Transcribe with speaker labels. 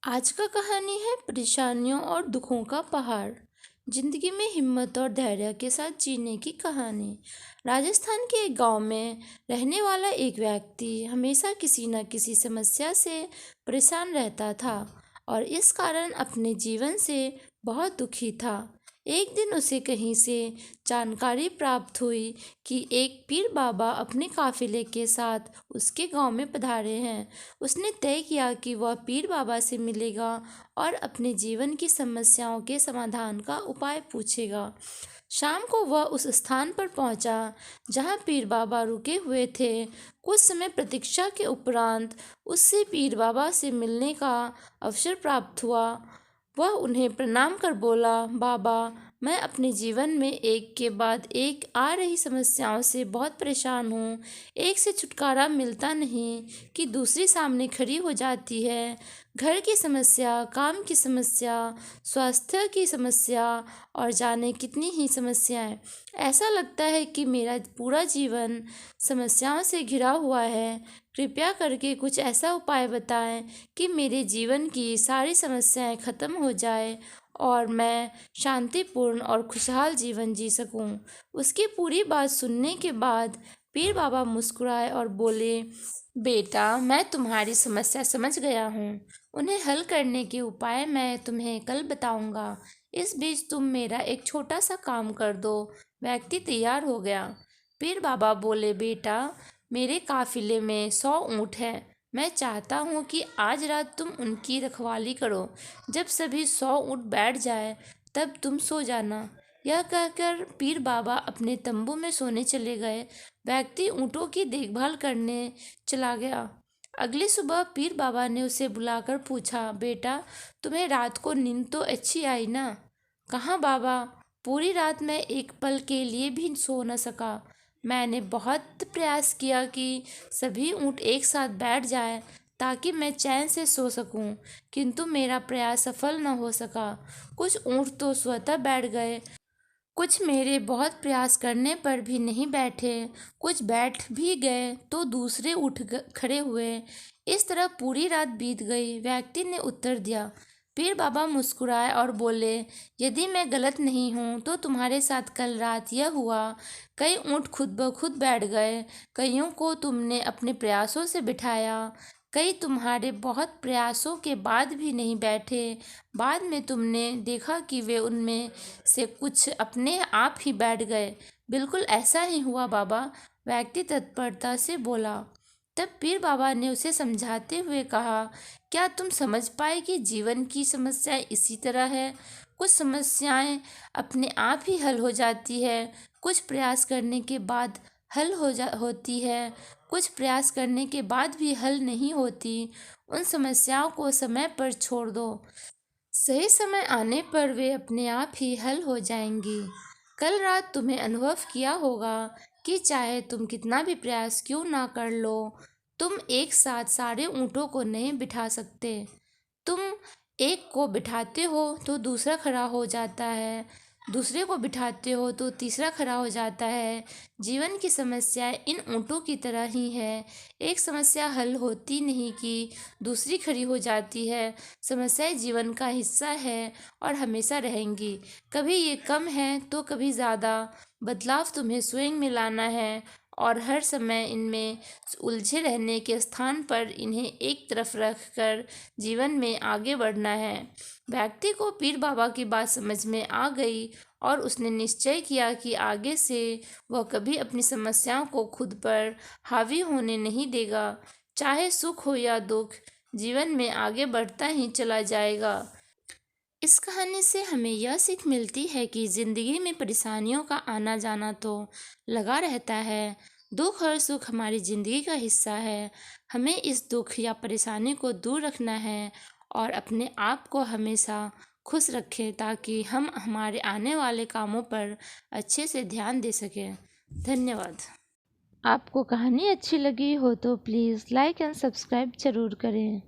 Speaker 1: आज का कहानी है परेशानियों और दुखों का पहाड़। जिंदगी में हिम्मत और धैर्य के साथ जीने की कहानी। राजस्थान के एक गांव में रहने वाला एक व्यक्ति हमेशा किसी न किसी समस्या से परेशान रहता था और इस कारण अपने जीवन से बहुत दुखी था। एक दिन उसे कहीं से जानकारी प्राप्त हुई कि एक पीर बाबा अपने काफिले के साथ उसके गांव में पधारे हैं। उसने तय किया कि वह पीर बाबा से मिलेगा और अपने जीवन की समस्याओं के समाधान का उपाय पूछेगा। शाम को वह उस स्थान पर पहुंचा जहां पीर बाबा रुके हुए थे। कुछ समय प्रतीक्षा के उपरांत उससे पीर बाबा से मिलने का अवसर प्राप्त हुआ। वह उन्हें प्रणाम कर बोला, बाबा, मैं अपने जीवन में एक के बाद एक आ रही समस्याओं से बहुत परेशान हूँ। एक से छुटकारा मिलता नहीं कि दूसरी सामने खड़ी हो जाती है। घर की समस्या, काम की समस्या, स्वास्थ्य की समस्या और जाने कितनी ही समस्याएं। ऐसा लगता है कि मेरा पूरा जीवन समस्याओं से घिरा हुआ है। कृपया करके कुछ ऐसा उपाय बताएं कि मेरे जीवन की सारी समस्याएं खत्म हो जाए और मैं शांतिपूर्ण और खुशहाल जीवन जी सकूं। उसकी पूरी बात सुनने के बाद पीर बाबा मुस्कुराए और बोले, बेटा, मैं तुम्हारी समस्या समझ गया हूँ। उन्हें हल करने के उपाय मैं तुम्हें कल बताऊंगा। इस बीच तुम मेरा एक छोटा सा काम कर दो। व्यक्ति तैयार हो गया। पीर बाबा बोले, बेटा, मेरे काफिले में 100 ऊँट हैं। मैं चाहता हूँ कि आज रात तुम उनकी रखवाली करो। जब सभी 100 ऊँट बैठ जाए तब तुम सो जाना। यह कहकर पीर बाबा अपने तंबू में सोने चले गए। व्यक्ति ऊँटों की देखभाल करने चला गया। अगली सुबह पीर बाबा ने उसे बुलाकर पूछा, बेटा, तुम्हें रात को नींद तो अच्छी आई ना? कहाँ बाबा, पूरी रात मैं एक पल के लिए भी सो न सका। मैंने बहुत प्रयास किया कि सभी ऊँट एक साथ बैठ जाए ताकि मैं चैन से सो सकूं, किंतु मेरा प्रयास सफल न हो सका। कुछ ऊँट तो स्वतः बैठ गए, कुछ मेरे बहुत प्रयास करने पर भी नहीं बैठे, कुछ बैठ भी गए तो दूसरे खड़े हुए। इस तरह पूरी रात बीत गई। व्यक्ति ने उत्तर दिया। पीर बाबा मुस्कुराए और बोले, यदि मैं गलत नहीं हूँ तो तुम्हारे साथ कल रात यह हुआ। कई ऊँट खुद ब खुद बैठ गए, कईयों को तुमने अपने प्रयासों से बिठाया, कई तुम्हारे बहुत प्रयासों के बाद भी नहीं बैठे। बाद में तुमने देखा कि वे उनमें से कुछ अपने आप ही बैठ गए। बिल्कुल ऐसा ही हुआ बाबा, व्यक्ति तत्परता से बोला। तब पीर बाबा ने उसे समझाते हुए कहा, क्या तुम समझ पाए कि जीवन की समस्याएं इसी तरह है? कुछ समस्याएं अपने आप ही हल हो जाती है, कुछ प्रयास करने के बाद होती है, कुछ प्रयास करने के बाद भी हल नहीं होती। उन समस्याओं को समय पर छोड़ दो। सही समय आने पर वे अपने आप ही हल हो जाएंगी। कल रात तुम्हें अनुभव किया होगा कि चाहे तुम कितना भी प्रयास क्यों ना कर लो, तुम एक साथ सारे ऊँटों को नहीं बिठा सकते। तुम एक को बिठाते हो तो दूसरा खड़ा हो जाता है, दूसरे को बिठाते हो तो तीसरा खड़ा हो जाता है। जीवन की समस्याएं इन ऊँटों की तरह ही है। एक समस्या हल होती नहीं कि दूसरी खड़ी हो जाती है। समस्याएं जीवन का हिस्सा है और हमेशा रहेंगी। कभी ये कम है तो कभी ज़्यादा। बदलाव तुम्हें स्वयं में लाना है और हर समय इनमें उलझे रहने के स्थान पर इन्हें एक तरफ रख कर जीवन में आगे बढ़ना है। व्यक्ति को पीर बाबा की बात समझ में आ गई और उसने निश्चय किया कि आगे से वह कभी अपनी समस्याओं को खुद पर हावी होने नहीं देगा। चाहे सुख हो या दुख, जीवन में आगे बढ़ता ही चला जाएगा। इस कहानी से हमें यह सीख मिलती है कि ज़िंदगी में परेशानियों का आना जाना तो लगा रहता है। दुख और सुख हमारी ज़िंदगी का हिस्सा है। हमें इस दुख या परेशानी को दूर रखना है और अपने आप को हमेशा खुश रखें ताकि हम हमारे आने वाले कामों पर अच्छे से ध्यान दे सकें। धन्यवाद। आपको कहानी अच्छी लगी हो तो प्लीज़ लाइक एंड सब्सक्राइब ज़रूर करें।